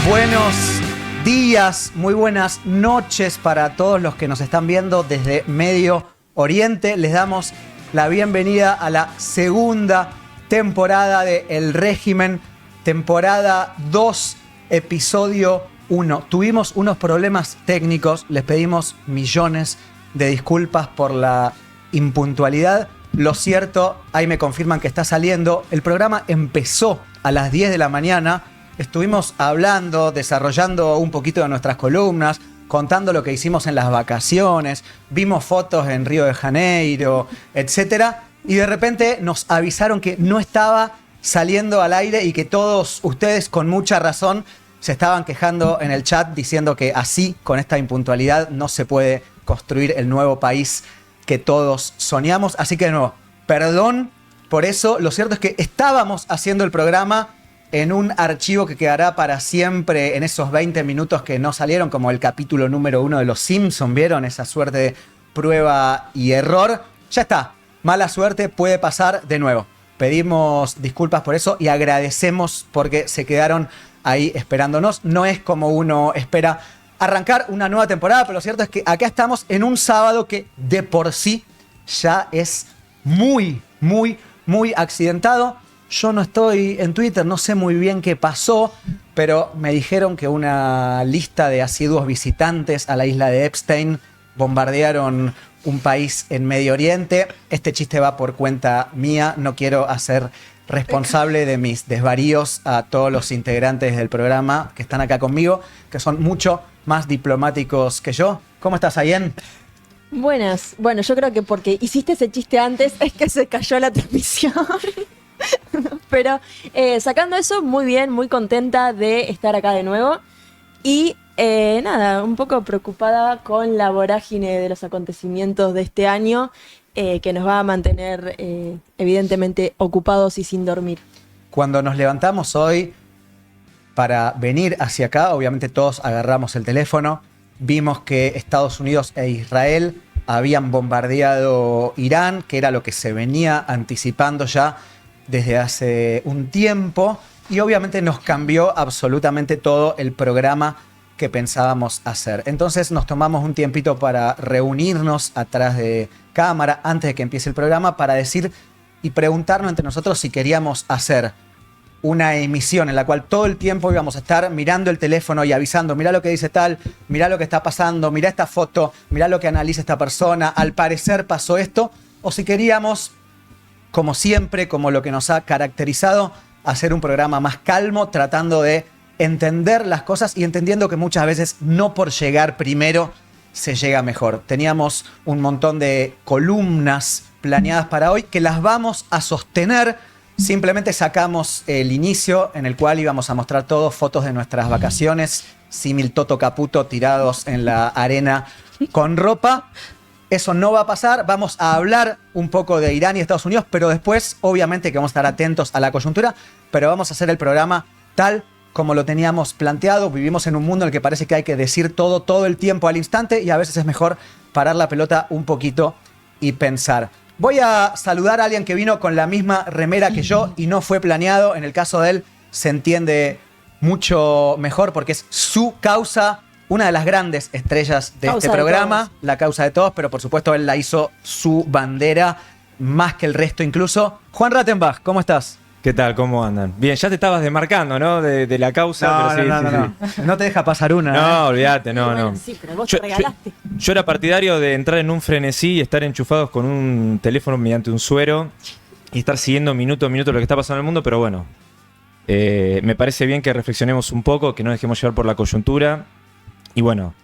Buenos días, muy buenas noches para todos los que nos están viendo desde Medio Oriente. Les damos la bienvenida a la segunda temporada de El Régimen, temporada 2, episodio 1. Tuvimos unos problemas técnicos, les pedimos millones de disculpas por la impuntualidad. Lo cierto, ahí me confirman que está saliendo. El programa empezó a las 10 de la mañana. Estuvimos hablando, desarrollando un poquito de nuestras columnas, contando lo que hicimos en las vacaciones, vimos fotos en Río de Janeiro, etc. Y de repente nos avisaron que no estaba saliendo al aire y que todos ustedes, con mucha razón, se estaban quejando en el chat diciendo que así, con esta impuntualidad, no se puede construir el nuevo país que todos soñamos. Así que no, perdón por eso. Lo cierto es que estábamos haciendo el programa en un archivo que quedará para siempre en esos 20 minutos que no salieron, como el capítulo número 1 de Los Simpson. ¿Vieron esa suerte de prueba y error? Ya está, mala suerte, puede pasar de nuevo. Pedimos disculpas por eso y agradecemos porque se quedaron ahí esperándonos. No es como uno espera arrancar una nueva temporada, pero lo cierto es que acá estamos en un sábado que de por sí ya es muy accidentado. Yo no estoy en Twitter, no sé muy bien qué pasó, pero me dijeron que una lista de asiduos visitantes a la isla de Epstein bombardearon un país en Medio Oriente. Este chiste va por cuenta mía, no quiero hacer responsable de mis desvaríos a todos los integrantes del programa que están acá conmigo, que son mucho más diplomáticos que yo. ¿Cómo estás, Ayen? Buenas. Bueno, yo creo que porque hiciste ese chiste antes es que se cayó la transmisión. Pero sacando eso, muy bien, muy contenta de estar acá de nuevo. Y nada, un poco preocupada con la vorágine de los acontecimientos de este año, que nos va a mantener evidentemente ocupados y sin dormir. Cuando nos levantamos hoy para venir hacia acá, obviamente todos agarramos el teléfono, vimos que Estados Unidos e Israel habían bombardeado Irán, que era lo que se venía anticipando ya desde hace un tiempo, y obviamente nos cambió absolutamente todo el programa que pensábamos hacer. Entonces nos tomamos un tiempito para reunirnos atrás de cámara antes de que empiece el programa para decir y preguntarnos entre nosotros si queríamos hacer una emisión en la cual todo el tiempo íbamos a estar mirando el teléfono y avisando: mirá lo que dice tal, mirá lo que está pasando, mirá esta foto, mirá lo que analiza esta persona, al parecer pasó esto, o si queríamos, como siempre, como lo que nos ha caracterizado, hacer un programa más calmo, tratando de entender las cosas y entendiendo que muchas veces no por llegar primero se llega mejor. Teníamos un montón de columnas planeadas para hoy que las vamos a sostener. Simplemente sacamos el inicio en el cual íbamos a mostrar todos fotos de nuestras vacaciones, símil Toto Caputo tirados en la arena con ropa. Eso no va a pasar. Vamos a hablar un poco de Irán y Estados Unidos, pero después, obviamente, que vamos a estar atentos a la coyuntura, pero vamos a hacer el programa tal como lo teníamos planteado. Vivimos en un mundo en el que parece que hay que decir todo el tiempo al instante, y a veces es mejor parar la pelota un poquito y pensar. Voy a saludar a alguien que vino con la misma remera que yo y no fue planeado. En el caso de él se entiende mucho mejor porque es su causa, una de las grandes estrellas de este programa, la causa de todos, pero por supuesto él la hizo su bandera, más que el resto incluso. Juan Rattenbach, ¿cómo estás? ¿Qué tal? ¿Cómo andan? Bien, ya te estabas demarcando, ¿no? De la causa. No. No te deja pasar una. No, olvídate, no. Bueno, sí, pero vos te regalaste. Yo era partidario de entrar en un frenesí y estar enchufados con un teléfono mediante un suero y estar siguiendo minuto a minuto lo que está pasando en el mundo, pero bueno, me parece bien que reflexionemos un poco, que no dejemos llevar por la coyuntura. Y bueno,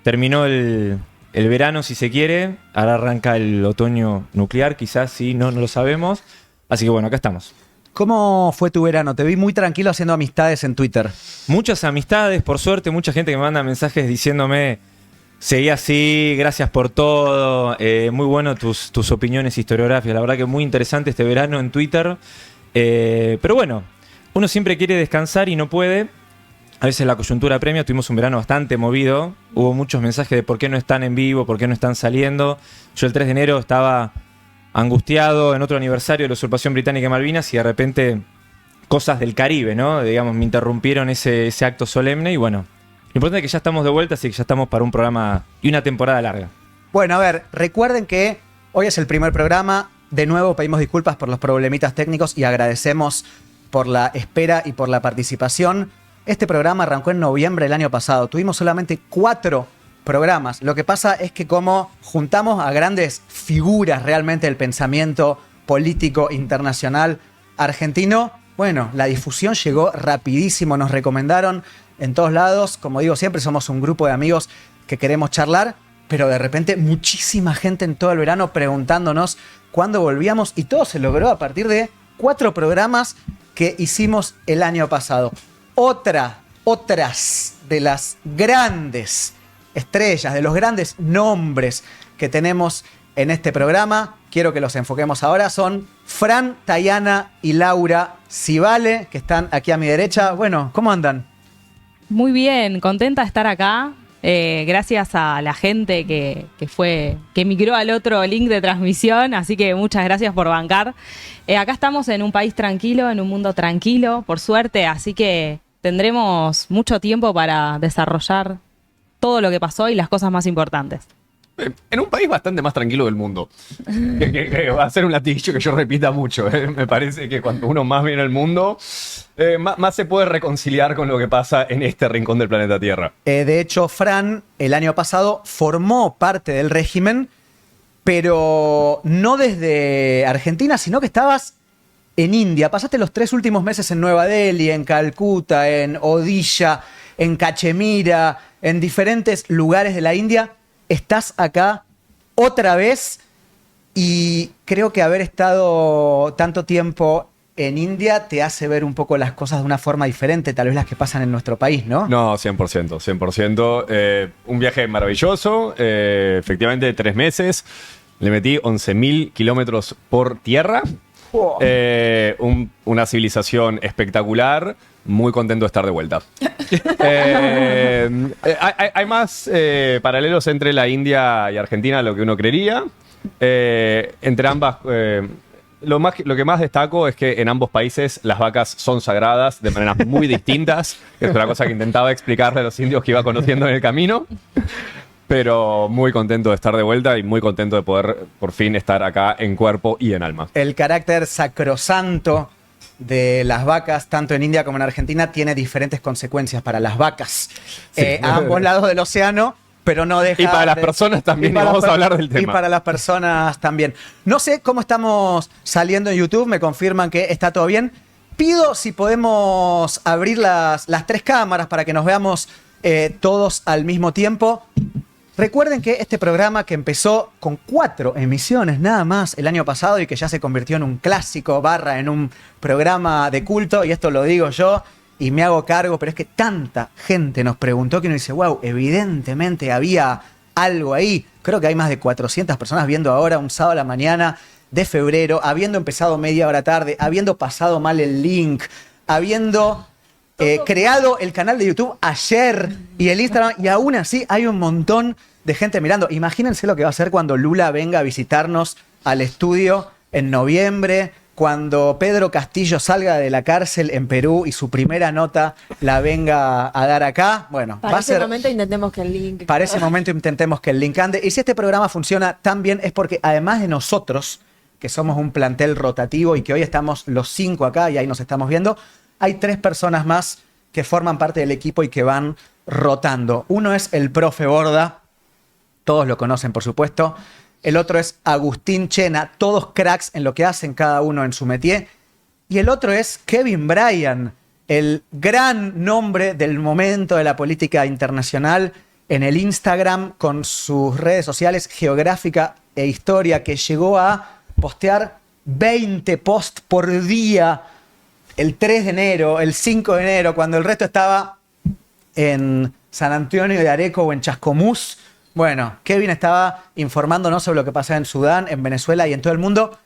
terminó el verano, si se quiere. Ahora arranca el otoño nuclear, quizás, sí, no lo sabemos. Así que bueno, acá estamos. ¿Cómo fue tu verano? Te vi muy tranquilo haciendo amistades en Twitter. Muchas amistades, por suerte, mucha gente que me manda mensajes diciéndome: seguí así, gracias por todo, muy bueno tus opiniones historiográficas. La verdad que muy interesante este verano en Twitter. Pero bueno, uno siempre quiere descansar y no puede. A veces la coyuntura apremia. Tuvimos un verano bastante movido. Hubo muchos mensajes de por qué no están en vivo, por qué no están saliendo. Yo el 3 de enero estaba angustiado en otro aniversario de la usurpación británica de Malvinas y de repente cosas del Caribe, ¿no? Digamos, me interrumpieron ese acto solemne y bueno, lo importante es que ya estamos de vuelta, así que ya estamos para un programa y una temporada larga. Bueno, a ver, recuerden que hoy es el primer programa. De nuevo pedimos disculpas por los problemitas técnicos y agradecemos por la espera y por la participación. Este programa arrancó en noviembre del año pasado. Tuvimos solamente 4 programas. Lo que pasa es que como juntamos a grandes figuras realmente del pensamiento político internacional argentino, bueno, la difusión llegó rapidísimo. Nos recomendaron en todos lados. Como digo siempre, somos un grupo de amigos que queremos charlar, pero de repente muchísima gente en todo el verano preguntándonos cuándo volvíamos, y todo se logró a partir de 4 programas que hicimos el año pasado. Otras de las grandes estrellas, de los grandes nombres que tenemos en este programa, quiero que los enfoquemos ahora, son Fran, Tayana y Laura Civale, que están aquí a mi derecha. Bueno, ¿cómo andan? Muy bien, contenta de estar acá. Gracias a la gente que migró al otro link de transmisión, así que muchas gracias por bancar. Acá estamos en un país tranquilo, en un mundo tranquilo, por suerte, así que tendremos mucho tiempo para desarrollar todo lo que pasó y las cosas más importantes. En un país bastante más tranquilo del mundo. Que va a ser un latiguillo que yo repita mucho. Me parece que cuando uno más viene al mundo, más se puede reconciliar con lo que pasa en este rincón del planeta Tierra. De hecho, Fran, el año pasado, formó parte del régimen, pero no desde Argentina, sino que estabas en India. Pasaste los 3 últimos meses en Nueva Delhi, en Calcuta, en Odisha, en Cachemira, en diferentes lugares de la India. Estás acá otra vez y creo que haber estado tanto tiempo en India te hace ver un poco las cosas de una forma diferente, tal vez las que pasan en nuestro país, ¿no? No, 100%, 100%. Un viaje maravilloso, efectivamente 3 meses. Le metí 11.000 kilómetros por tierra. Oh. Una civilización espectacular. Muy contento de estar de vuelta. Hay más paralelos entre la India y Argentina de lo que uno creería. Entre ambas, lo que más destaco es que en ambos países las vacas son sagradas de maneras muy distintas. Es una cosa que intentaba explicarle a los indios que iba conociendo en el camino. Pero muy contento de estar de vuelta y muy contento de poder por fin estar acá en cuerpo y en alma. El carácter sacrosanto de las vacas, tanto en India como en Argentina, tiene diferentes consecuencias para las vacas. Sí. A ambos lados del océano, pero no deja... Y para las personas también, vamos a hablar del tema. Y para las personas también. No sé cómo estamos saliendo en YouTube, me confirman que está todo bien. Pido si podemos abrir las 3 cámaras para que nos veamos todos al mismo tiempo. Recuerden que este programa, que empezó con 4 emisiones nada más el año pasado y que ya se convirtió en un clásico / en un programa de culto, y esto lo digo yo y me hago cargo, pero es que tanta gente nos preguntó que uno dice, wow, evidentemente había algo ahí. Creo que hay más de 400 personas viendo ahora un sábado a la mañana de febrero, habiendo empezado media hora tarde, habiendo pasado mal el link, habiendo... creado el canal de YouTube ayer y el Instagram, y aún así hay un montón de gente mirando. Imagínense lo que va a ser cuando Lula venga a visitarnos al estudio en noviembre, cuando Pedro Castillo salga de la cárcel en Perú y su primera nota la venga a dar acá. Bueno, Para va a ese ser... momento intentemos que el link... Para ese momento intentemos que el link ande. Y si este programa funciona tan bien es porque además de nosotros, que somos un plantel rotativo y que hoy estamos los 5 acá y ahí nos estamos viendo, hay 3 personas más que forman parte del equipo y que van rotando. Uno es el profe Borda, todos lo conocen por supuesto. El otro es Agustín Chena, todos cracks en lo que hacen cada uno en su métier. Y el otro es Kevin Bryan, el gran nombre del momento de la política internacional en el Instagram con sus redes sociales Geográfica e Historia, que llegó a postear 20 posts por día el 3 de enero, el 5 de enero, cuando el resto estaba en San Antonio de Areco o en Chascomús. Bueno, Kevin estaba informándonos sobre lo que pasaba en Sudán, en Venezuela y en todo el mundo.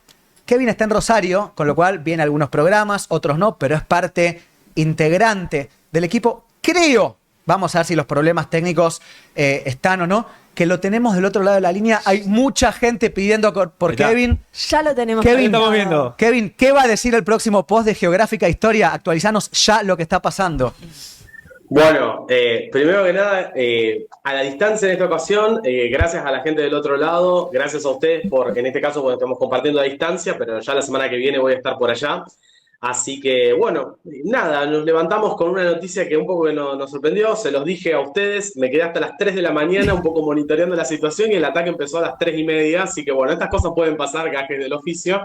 Kevin está en Rosario, con lo cual viene algunos programas, otros no, pero es parte integrante del equipo. Creo, vamos a ver si los problemas técnicos están o no, que lo tenemos del otro lado de la línea. Hay mucha gente pidiendo por Ahí está. Kevin. Ya lo tenemos. Kevin, conectado. estamos viendo. Kevin, ¿qué va a decir el próximo post de Geográfica Historia? Actualizanos ya lo que está pasando. Bueno, primero que nada, a la distancia en esta ocasión, gracias a la gente del otro lado, gracias a ustedes por, en este caso, porque estamos compartiendo a distancia, pero ya la semana que viene voy a estar por allá. Así que, bueno, nada, nos levantamos con una noticia que un poco nos sorprendió, se los dije a ustedes, me quedé hasta las 3 de la mañana un poco monitoreando la situación y el ataque empezó a las 3:30, así que bueno, estas cosas pueden pasar, gajes del oficio.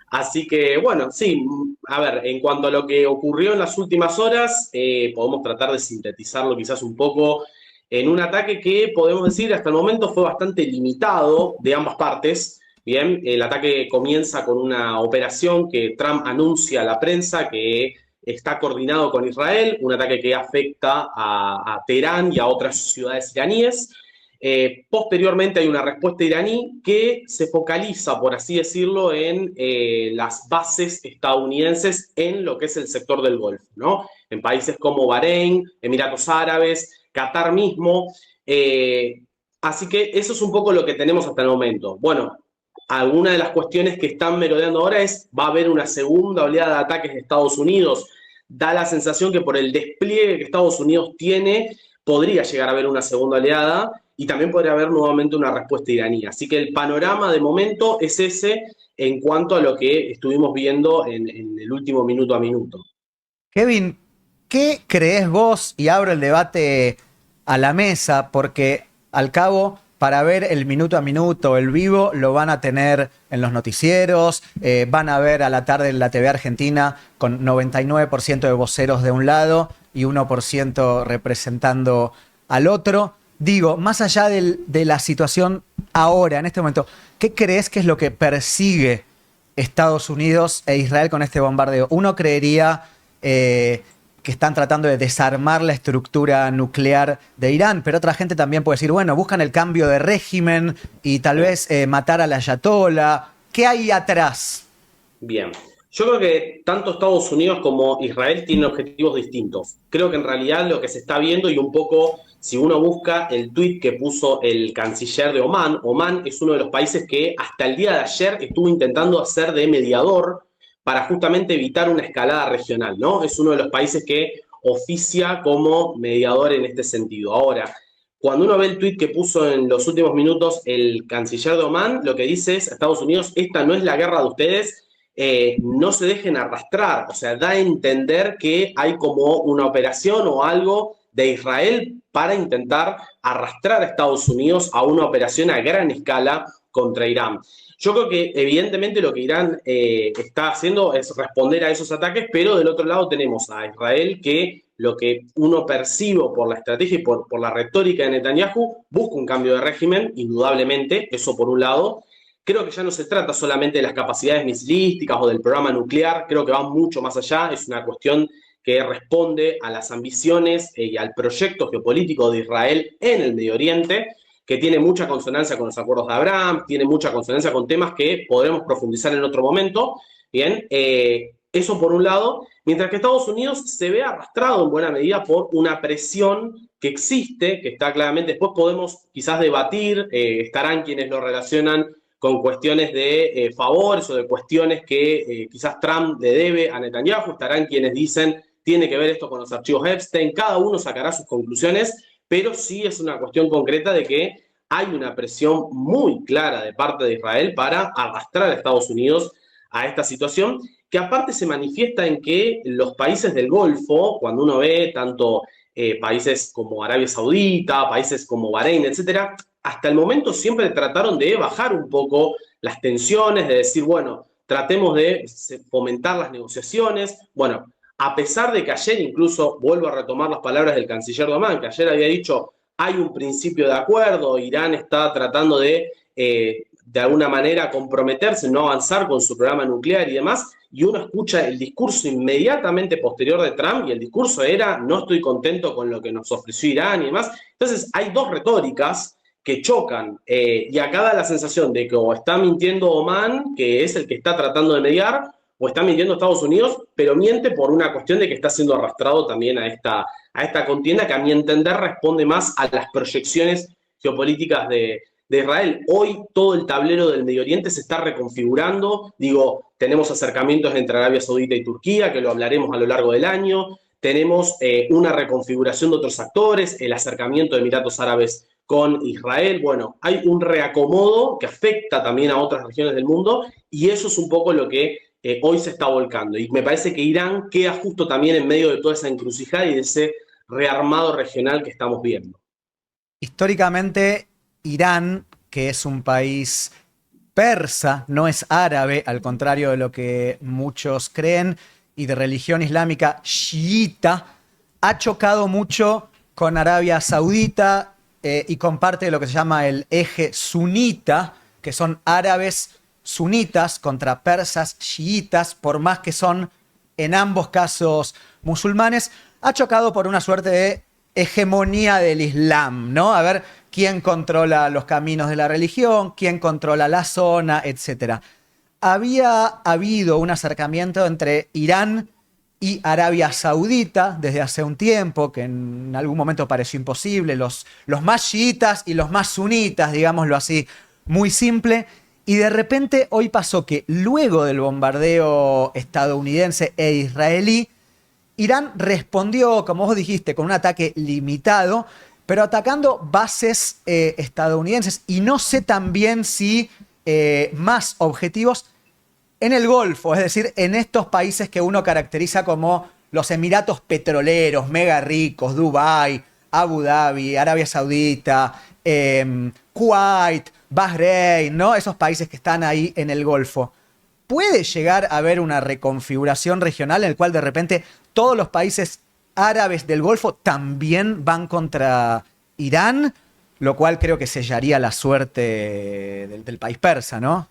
Así que, bueno, sí, a ver, en cuanto a lo que ocurrió en las últimas horas, podemos tratar de sintetizarlo quizás un poco en un ataque que podemos decir hasta el momento fue bastante limitado de ambas partes. Bien, el ataque comienza con una operación que Trump anuncia a la prensa que está coordinado con Israel, un ataque que afecta a Teherán y a otras ciudades iraníes. Posteriormente hay una respuesta iraní que se focaliza, por así decirlo, en las bases estadounidenses en lo que es el sector del Golfo, ¿no? En países como Bahrein, Emiratos Árabes, Qatar mismo. Así que eso es un poco lo que tenemos hasta el momento. Bueno, alguna de las cuestiones que están merodeando ahora es, ¿va a haber una segunda oleada de ataques de Estados Unidos? Da la sensación que por el despliegue que Estados Unidos tiene, podría llegar a haber una segunda oleada y también podría haber nuevamente una respuesta iraní. Así que el panorama de momento es ese en cuanto a lo que estuvimos viendo en el último minuto a minuto. Kevin, ¿qué crees vos? Y abro el debate a la mesa, porque al cabo, para ver el minuto a minuto, el vivo, lo van a tener en los noticieros, van a ver a la tarde en la TV Argentina con 99% de voceros de un lado y 1% representando al otro. Digo, más allá de la situación ahora, en este momento, ¿qué crees que es lo que persigue Estados Unidos e Israel con este bombardeo? Uno creería que están tratando de desarmar la estructura nuclear de Irán, pero otra gente también puede decir, bueno, buscan el cambio de régimen y tal vez matar al ayatollah. ¿Qué hay atrás? Bien. Yo creo que tanto Estados Unidos como Israel tienen objetivos distintos. Creo que en realidad lo que se está viendo y un poco, si uno busca el tuit que puso el canciller de Omán, Omán es uno de los países que hasta el día de ayer estuvo intentando hacer de mediador para justamente evitar una escalada regional, ¿no? Es uno de los países que oficia como mediador en este sentido. Ahora, cuando uno ve el tuit que puso en los últimos minutos el canciller de Omán, lo que dice es, Estados Unidos, esta no es la guerra de ustedes, no se dejen arrastrar, o sea, da a entender que hay como una operación o algo de Israel para intentar arrastrar a Estados Unidos a una operación a gran escala contra Irán. Yo creo que evidentemente lo que Irán está haciendo es responder a esos ataques, pero del otro lado tenemos a Israel que lo que uno percibe por la estrategia y por la retórica de Netanyahu busca un cambio de régimen, indudablemente, eso por un lado. Creo que ya no se trata solamente de las capacidades misilísticas o del programa nuclear, creo que va mucho más allá, es una cuestión que responde a las ambiciones y al proyecto geopolítico de Israel en el Medio Oriente, que tiene mucha consonancia con los acuerdos de Abraham, tiene mucha consonancia con temas que podremos profundizar en otro momento. Bien, eso por un lado, mientras que Estados Unidos se ve arrastrado en buena medida por una presión que existe, que está claramente, después podemos quizás debatir, estarán quienes lo relacionan con cuestiones de favores o de cuestiones que quizás Trump le debe a Netanyahu, estarán quienes dicen tiene que ver esto con los archivos Epstein, cada uno sacará sus conclusiones, pero sí es una cuestión concreta de que hay una presión muy clara de parte de Israel para arrastrar a Estados Unidos a esta situación, que aparte se manifiesta en que los países del Golfo, cuando uno ve tanto países como Arabia Saudita, países como Bahrein, etcétera, hasta el momento siempre trataron de bajar un poco las tensiones, de decir, bueno, tratemos de fomentar las negociaciones. Bueno, a pesar de que ayer incluso, vuelvo a retomar las palabras del canciller de Omán, que ayer había dicho, hay un principio de acuerdo, Irán está tratando de alguna manera comprometerse, no avanzar con su programa nuclear y demás, y uno escucha el discurso inmediatamente posterior de Trump, y el discurso era, no estoy contento con lo que nos ofreció Irán y demás. Entonces hay dos retóricas que chocan, y acá da la sensación de que o está mintiendo Omán, que es el que está tratando de mediar, o está mintiendo Estados Unidos, pero miente por una cuestión de que está siendo arrastrado también a esta contienda, que a mi entender responde más a las proyecciones geopolíticas de Israel. Hoy todo el tablero del Medio Oriente se está reconfigurando. Digo, tenemos acercamientos entre Arabia Saudita y Turquía, que lo hablaremos a lo largo del año. Tenemos una reconfiguración de otros actores, el acercamiento de Emiratos Árabes con Israel. Bueno, hay un reacomodo que afecta también a otras regiones del mundo y eso es un poco lo que hoy se está volcando. Y me parece que Irán queda justo también en medio de toda esa encrucijada y de ese rearmado regional que estamos viendo. Históricamente, Irán, que es un país persa, no es árabe, al contrario de lo que muchos creen, y de religión islámica chiita, ha chocado mucho con Arabia Saudita y con parte de lo que se llama el eje sunita, que son árabes sunitas contra persas chiitas, por más que son en ambos casos musulmanes, ha chocado por una suerte de hegemonía del Islam, ¿no? A ver quién controla los caminos de la religión, quién controla la zona, etc. Había habido un acercamiento entre Irán y Arabia Saudita desde hace un tiempo, que en algún momento pareció imposible, los más chiitas y los más sunitas, digámoslo así, muy simple. Y de repente hoy pasó que luego del bombardeo estadounidense e israelí, Irán respondió, como vos dijiste, con un ataque limitado, pero atacando bases estadounidenses. Y no sé también si más objetivos en el Golfo, es decir, en estos países que uno caracteriza como los Emiratos petroleros, mega ricos, Dubái, Abu Dhabi, Arabia Saudita, Kuwait, Bahrein, ¿no? Esos países que están ahí en el Golfo. ¿Puede llegar a haber una reconfiguración regional en el cual de repente todos los países árabes del Golfo también van contra Irán? Lo cual creo que sellaría la suerte del país persa, ¿no?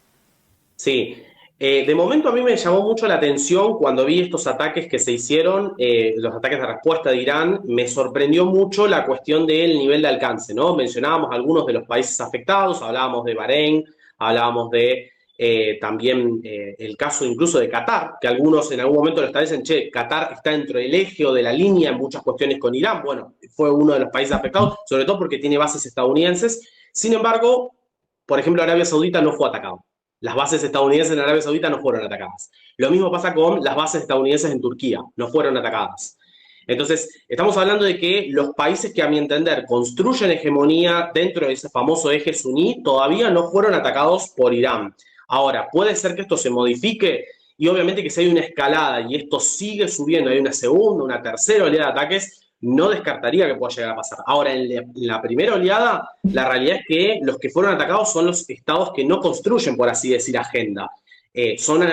Sí. De momento a mí me llamó mucho la atención cuando vi estos ataques que se hicieron, los ataques de respuesta de Irán, me sorprendió mucho la cuestión del nivel de alcance, ¿no? Mencionábamos algunos de los países afectados, hablábamos de Bahrein, hablábamos de también el caso incluso de Qatar, que algunos en algún momento lo establecen, che, Qatar está dentro del eje o de la línea en muchas cuestiones con Irán. Bueno, fue uno de los países afectados, sobre todo porque tiene bases estadounidenses. Sin embargo, por ejemplo, Arabia Saudita no fue atacado. Las bases estadounidenses en Arabia Saudita no fueron atacadas. Lo mismo pasa con las bases estadounidenses en Turquía, no fueron atacadas. Entonces, estamos hablando de que los países que, a mi entender, construyen hegemonía dentro de ese famoso eje suní, todavía no fueron atacados por Irán. Ahora, puede ser que esto se modifique y obviamente que si hay una escalada y esto sigue subiendo, hay una segunda, una tercera oleada de ataques, no descartaría que pueda llegar a pasar. Ahora, en la primera oleada, la realidad es que los que fueron atacados son los estados que no construyen, por así decir, agenda. Son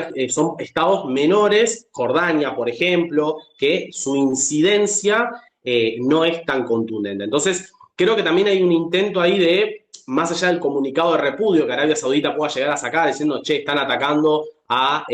estados menores, Jordania, por ejemplo, que su incidencia no es tan contundente. Entonces, creo que también hay un intento ahí de, más allá del comunicado de repudio que Arabia Saudita pueda llegar a sacar diciendo, che, están atacando a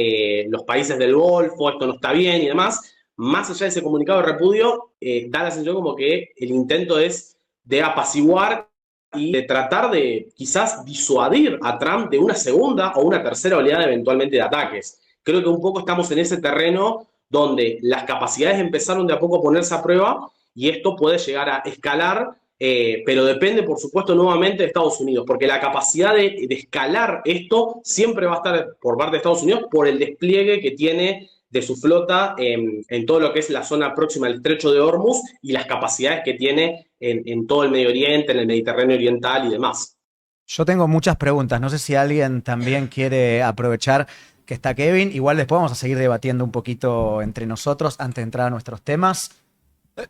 los países del Golfo, esto no está bien y demás, más allá de ese comunicado de repudio, da la sensación como que el intento es de apaciguar y de tratar de quizás disuadir a Trump de una segunda o una tercera oleada eventualmente de ataques. Creo que un poco estamos en ese terreno donde las capacidades empezaron de a poco a ponerse a prueba y esto puede llegar a escalar, pero depende, por supuesto, nuevamente de Estados Unidos, porque la capacidad de escalar esto siempre va a estar por parte de Estados Unidos por el despliegue que tiene de su flota en todo lo que es la zona próxima al estrecho de Hormuz y las capacidades que tiene en todo el Medio Oriente, en el Mediterráneo Oriental y demás. Yo tengo muchas preguntas, no sé si alguien también quiere aprovechar que está Kevin, igual después vamos a seguir debatiendo un poquito entre nosotros antes de entrar a nuestros temas.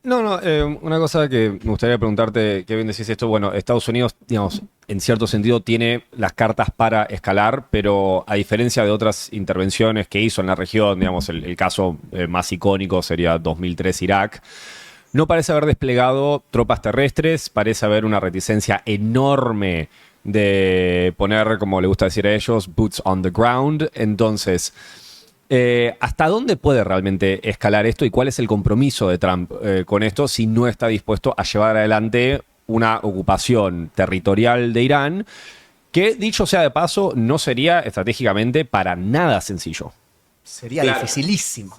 Una cosa que me gustaría preguntarte, Kevin, decís esto, bueno, Estados Unidos, digamos, en cierto sentido tiene las cartas para escalar, pero a diferencia de otras intervenciones que hizo en la región, digamos, el caso más icónico sería 2003 Irak, no parece haber desplegado tropas terrestres, parece haber una reticencia enorme de poner, como le gusta decir a ellos, boots on the ground. Entonces, ¿hasta dónde puede realmente escalar esto y cuál es el compromiso de Trump con esto si no está dispuesto a llevar adelante una ocupación territorial de Irán que, dicho sea de paso, no sería estratégicamente para nada sencillo? Sería Claro. dificilísimo.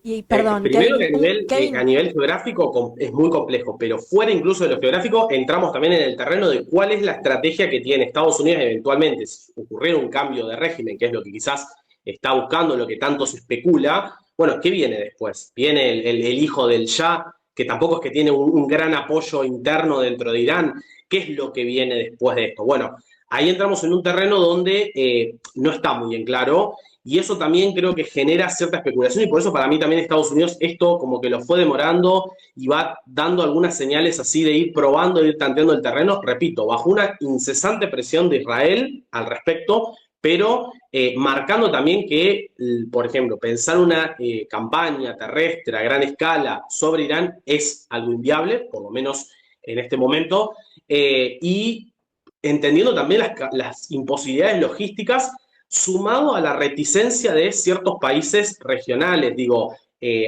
Y perdón, Primero que Kevin, a nivel geográfico es muy complejo, pero fuera incluso de lo geográfico entramos también en el terreno de cuál es la estrategia que tiene Estados Unidos eventualmente si ocurriera un cambio de régimen, que es lo que quizás está buscando, lo que tanto se especula. Bueno, ¿qué viene después? Viene el hijo del Shah, que tampoco es que tiene un gran apoyo interno dentro de Irán. ¿Qué es lo que viene después de esto? Bueno, ahí entramos en un terreno donde no está muy en claro. Y eso también creo que genera cierta especulación y por eso para mí también Estados Unidos esto como que lo fue demorando y va dando algunas señales así de ir probando, de ir tanteando el terreno, repito, bajo una incesante presión de Israel al respecto, pero marcando también que, por ejemplo, pensar una campaña terrestre a gran escala sobre Irán es algo inviable, por lo menos en este momento, y entendiendo también las imposibilidades logísticas sumado a la reticencia de ciertos países regionales. Digo,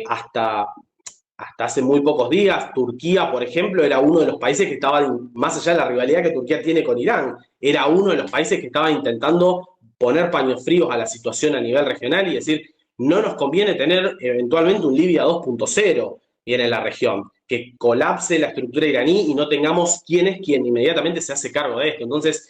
hasta hace muy pocos días, Turquía, por ejemplo, era uno de los países que estaba, más allá de la rivalidad que Turquía tiene con Irán, era uno de los países que estaba intentando poner paños fríos a la situación a nivel regional y decir, no nos conviene tener eventualmente un Libia 2.0 bien en la región, que colapse la estructura iraní y no tengamos quién es quien inmediatamente se hace cargo de esto. Entonces,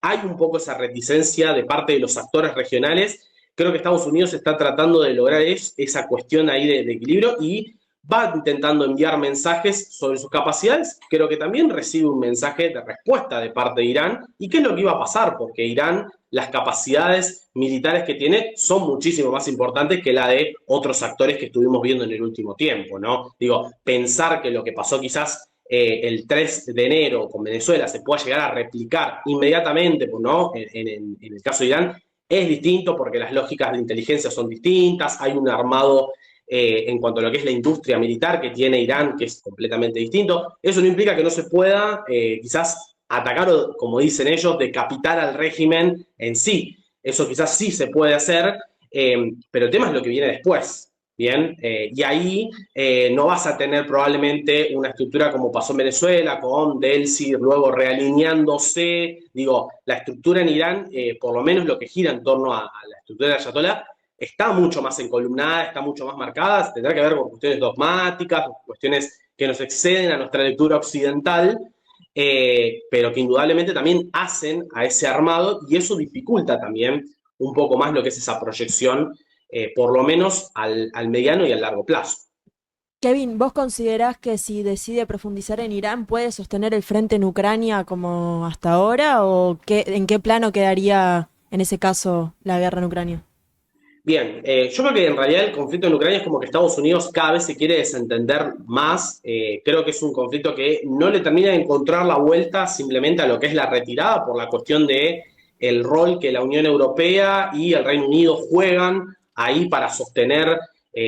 hay un poco esa reticencia de parte de los actores regionales. Creo que Estados Unidos está tratando de lograr esa cuestión ahí de equilibrio y va intentando enviar mensajes sobre sus capacidades. Creo que también recibe un mensaje de respuesta de parte de Irán. ¿Y qué es lo que iba a pasar? Porque Irán, las capacidades militares que tiene son muchísimo más importantes que la de otros actores que estuvimos viendo en el último tiempo, ¿no? Digo, pensar que lo que pasó quizás el 3 de enero con Venezuela se pueda llegar a replicar inmediatamente, ¿no? En el caso de Irán, es distinto porque las lógicas de inteligencia son distintas, hay un armado en cuanto a lo que es la industria militar que tiene Irán, que es completamente distinto. Eso no implica que no se pueda quizás atacar o, como dicen ellos, decapitar al régimen en sí. Eso quizás sí se puede hacer, pero el tema es lo que viene después. Bien, y ahí no vas a tener probablemente una estructura como pasó en Venezuela, con Delsi luego realineándose. Digo, la estructura en Irán, por lo menos lo que gira en torno a la estructura de Ayatollah, está mucho más encolumnada, está mucho más marcada, tendrá que ver con cuestiones dogmáticas, cuestiones que nos exceden a nuestra lectura occidental, pero que indudablemente también hacen a ese armado y eso dificulta también un poco más lo que es esa proyección por lo menos al mediano y al largo plazo. Kevin, ¿vos considerás que si decide profundizar en Irán puede sostener el frente en Ucrania como hasta ahora o en qué plano quedaría en ese caso la guerra en Ucrania? Bien, yo creo que en realidad el conflicto en Ucrania es como que Estados Unidos cada vez se quiere desentender más. Creo que es un conflicto que no le termina de encontrar la vuelta simplemente a lo que es la retirada por la cuestión de el rol que la Unión Europea y el Reino Unido juegan ahí para sostener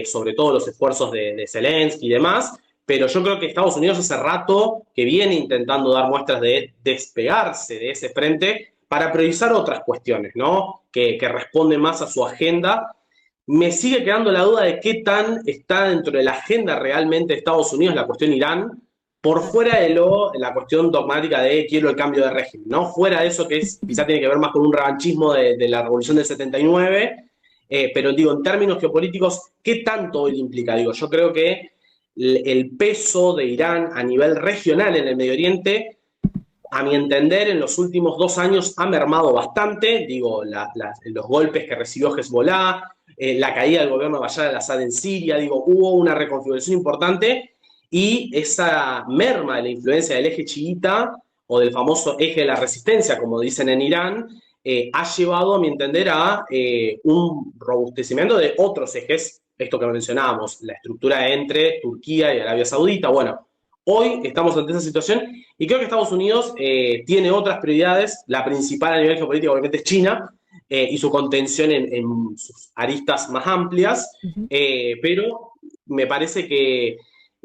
sobre todo los esfuerzos de Zelensky y demás, pero yo creo que Estados Unidos hace rato que viene intentando dar muestras de despegarse de ese frente para priorizar otras cuestiones, ¿no? Que responden más a su agenda. Me sigue quedando la duda de qué tan está dentro de la agenda realmente de Estados Unidos la cuestión Irán, por fuera de la cuestión dogmática de quiero el cambio de régimen, ¿no? Fuera de eso que quizá tiene que ver más con un revanchismo de la revolución del 79, pero digo, en términos geopolíticos, ¿qué tanto hoy implica? Digo, yo creo que el peso de Irán a nivel regional en el Medio Oriente, a mi entender, en los últimos 2 años ha mermado bastante. Digo, los golpes que recibió Hezbollah, la caída del gobierno de Bashar al-Assad en Siria, digo, hubo una reconfiguración importante y esa merma de la influencia del eje chiita o del famoso eje de la resistencia, como dicen en Irán, ha llevado, a mi entender, a un robustecimiento de otros ejes, esto que mencionábamos, la estructura entre Turquía y Arabia Saudita. Bueno, hoy estamos ante esa situación y creo que Estados Unidos tiene otras prioridades. La principal a nivel geopolítico obviamente es China y su contención en sus aristas más amplias, pero me parece que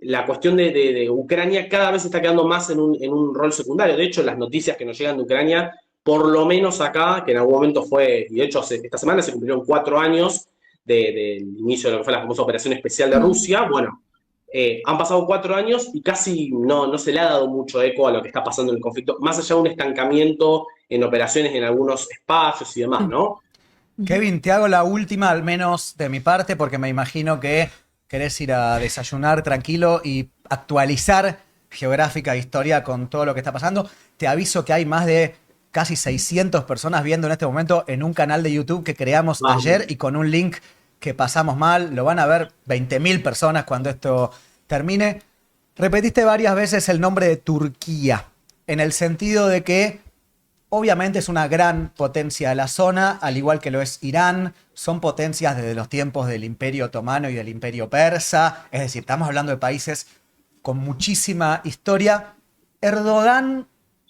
la cuestión de Ucrania cada vez está quedando más en un rol secundario. De hecho, las noticias que nos llegan de Ucrania, por lo menos acá, que en algún momento fue, y de hecho esta semana se cumplieron 4 años del inicio de lo que fue la famosa operación especial de Rusia. Bueno, han pasado 4 años y casi no se le ha dado mucho eco a lo que está pasando en el conflicto, más allá de un estancamiento en operaciones en algunos espacios y demás, ¿no? Kevin, te hago la última, al menos de mi parte, porque me imagino que querés ir a desayunar tranquilo y actualizar geográfica e historia con todo lo que está pasando. Te aviso que hay más de casi 600 personas viendo en este momento en un canal de YouTube que creamos ayer y con un link que pasamos mal. Lo van a ver 20.000 personas cuando esto termine. Repetiste varias veces el nombre de Turquía, en el sentido de que obviamente es una gran potencia de la zona, al igual que lo es Irán. Son potencias desde los tiempos del Imperio Otomano y del Imperio Persa. Es decir, estamos hablando de países con muchísima historia. Erdogan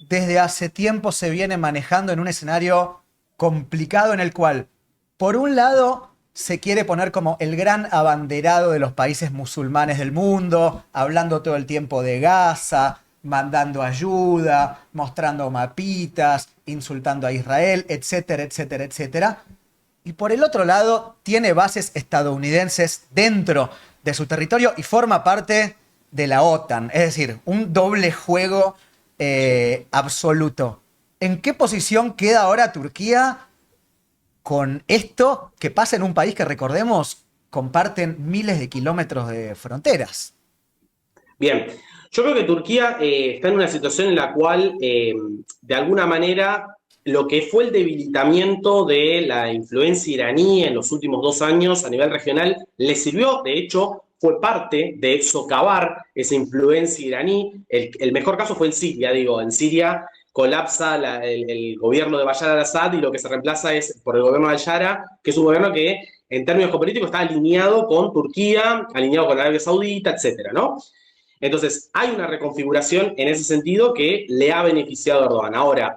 desde hace tiempo se viene manejando en un escenario complicado en el cual, por un lado, se quiere poner como el gran abanderado de los países musulmanes del mundo, hablando todo el tiempo de Gaza, mandando ayuda, mostrando mapitas, insultando a Israel, etcétera, etcétera, etcétera. Y por el otro lado, tiene bases estadounidenses dentro de su territorio y forma parte de la OTAN. Es decir, un doble juego absoluto. ¿En qué posición queda ahora Turquía con esto que pasa en un país que, recordemos, comparten miles de kilómetros de fronteras? Bien, yo creo que Turquía está en una situación en la cual, de alguna manera, lo que fue el debilitamiento de la influencia iraní en los últimos 2 años a nivel regional le sirvió. De hecho, fue parte de socavar esa influencia iraní. El mejor caso fue en Siria, digo. En Siria colapsa el gobierno de Bashar al-Assad y lo que se reemplaza es por el gobierno de al-Shara, que es un gobierno que en términos geopolíticos está alineado con Turquía, alineado con Arabia Saudita, etcétera, ¿no? Entonces, hay una reconfiguración en ese sentido que le ha beneficiado a Erdogan. Ahora,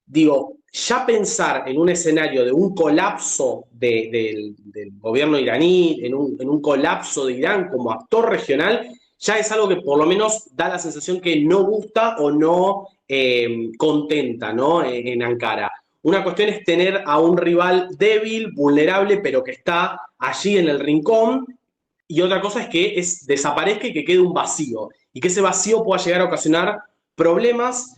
digo, ya pensar en un escenario de un colapso del gobierno iraní, en un colapso de Irán como actor regional, ya es algo que por lo menos da la sensación que no gusta o no contenta, ¿no? En Ankara. Una cuestión es tener a un rival débil, vulnerable, pero que está allí en el rincón, y otra cosa es que desaparezca y que quede un vacío, y que ese vacío pueda llegar a ocasionar problemas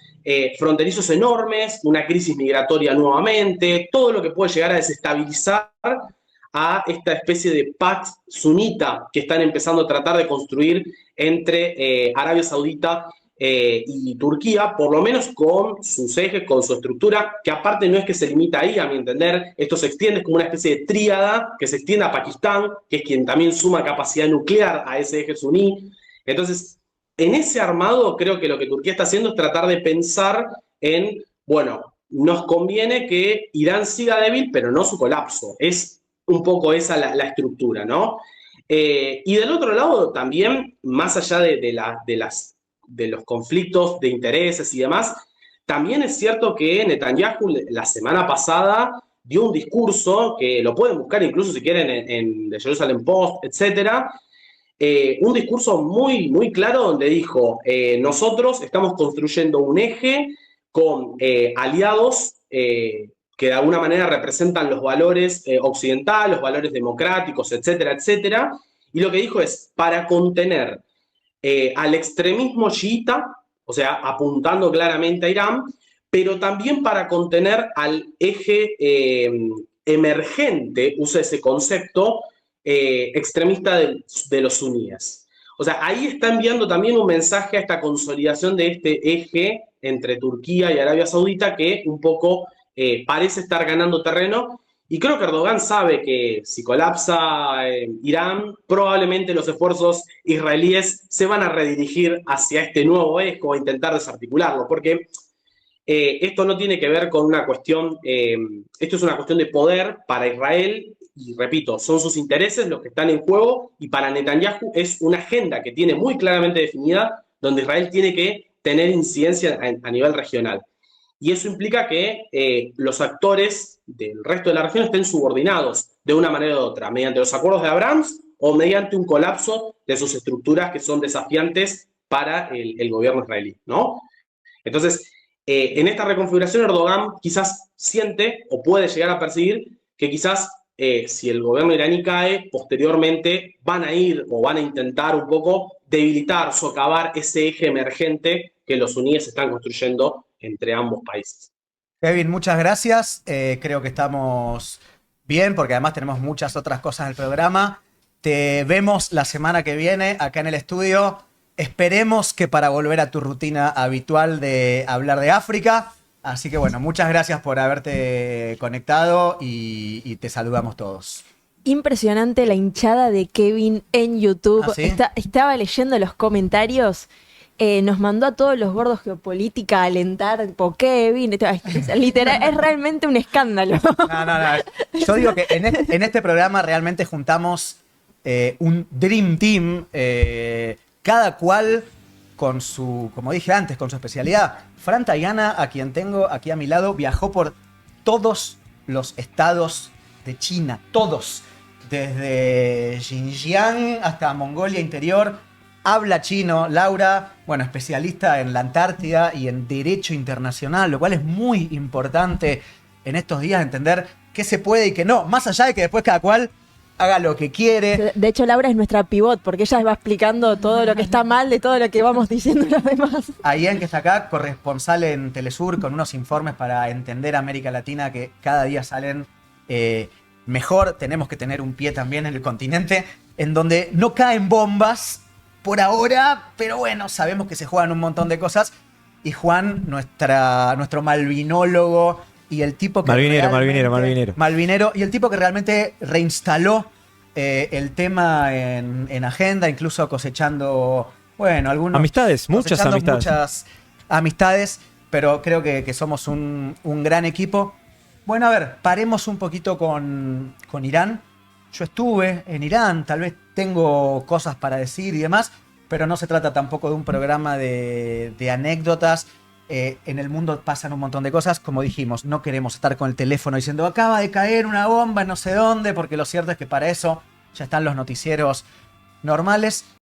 fronterizos enormes, una crisis migratoria nuevamente, todo lo que puede llegar a desestabilizar a esta especie de pax sunita que están empezando a tratar de construir entre Arabia Saudita y Turquía, por lo menos con sus ejes, con su estructura, que aparte no es que se limita ahí, a mi entender, esto se extiende como una especie de tríada que se extiende a Pakistán, que es quien también suma capacidad nuclear a ese eje suní. Entonces, en ese armado creo que lo que Turquía está haciendo es tratar de pensar en, bueno, nos conviene que Irán siga débil, pero no su colapso. Es un poco esa la estructura, ¿no? Y del otro lado también, más allá de los conflictos de intereses y demás, también es cierto que Netanyahu la semana pasada dio un discurso, que lo pueden buscar incluso si quieren en The Jerusalem Post, etcétera, un discurso muy, muy claro donde dijo, nosotros estamos construyendo un eje con aliados que de alguna manera representan los valores occidentales, los valores democráticos, etcétera, etcétera. Y lo que dijo es, para contener al extremismo chiita, o sea, apuntando claramente a Irán, pero también para contener al eje emergente, usa ese concepto, extremista de los suníes. O sea, ahí está enviando también un mensaje a esta consolidación de este eje entre Turquía y Arabia Saudita que un poco parece estar ganando terreno. Y creo que Erdogan sabe que si colapsa Irán, probablemente los esfuerzos israelíes se van a redirigir hacia este nuevo eje o a intentar desarticularlo, porque esto no tiene que ver con una cuestión, esto es una cuestión de poder para Israel, y repito, son sus intereses los que están en juego, y para Netanyahu es una agenda que tiene muy claramente definida, donde Israel tiene que tener incidencia a nivel regional. Y eso implica que los actores del resto de la región estén subordinados de una manera u otra, mediante los acuerdos de Abrams o mediante un colapso de sus estructuras que son desafiantes para el gobierno israelí, ¿no? Entonces, en esta reconfiguración Erdogan quizás siente o puede llegar a percibir que quizás si el gobierno iraní cae, posteriormente van a ir o van a intentar un poco debilitar, socavar ese eje emergente que los suníes están construyendo entre ambos países. Kevin, muchas gracias. Creo que estamos bien porque además tenemos muchas otras cosas en el programa. Te vemos la semana que viene acá en el estudio. Esperemos que para volver a tu rutina habitual de hablar de África. Así que bueno, muchas gracias por haberte conectado y te saludamos todos. Impresionante la hinchada de Kevin en YouTube. ¿Ah, sí? Estaba leyendo los comentarios. Nos mandó a todos los gordos geopolítica a alentar por Kevin. Literal, es realmente un escándalo. No. Yo digo que en este programa realmente juntamos un Dream Team, cada cual con su, como dije antes, con su especialidad. Fran Tayana, a quien tengo aquí a mi lado, viajó por todos los estados de China, todos. Desde Xinjiang hasta Mongolia Interior, habla chino. Laura, bueno, especialista en la Antártida y en Derecho Internacional, lo cual es muy importante en estos días entender qué se puede y qué no, más allá de que después cada cual haga lo que quiere. De hecho, Laura es nuestra pivot, porque ella va explicando todo lo que está mal de todo lo que vamos diciendo los demás. Ayen, que está acá, corresponsal en Telesur, con unos informes para entender América Latina que cada día salen mejor. Tenemos que tener un pie también en el continente, en donde no caen bombas por ahora, pero bueno, sabemos que se juegan un montón de cosas. Y Juan, nuestro malvinólogo y el tipo que Malvinero, y el tipo que realmente reinstaló el tema en agenda, incluso cosechando, bueno, algunos... muchas amistades, pero creo que somos un gran equipo. Bueno, a ver, paremos un poquito con Irán. Yo estuve en Irán, tal vez tengo cosas para decir y demás, pero no se trata tampoco de un programa de anécdotas. En el mundo pasan un montón de cosas, como dijimos, no queremos estar con el teléfono diciendo acaba de caer una bomba en no sé dónde, porque lo cierto es que para eso ya están los noticieros normales.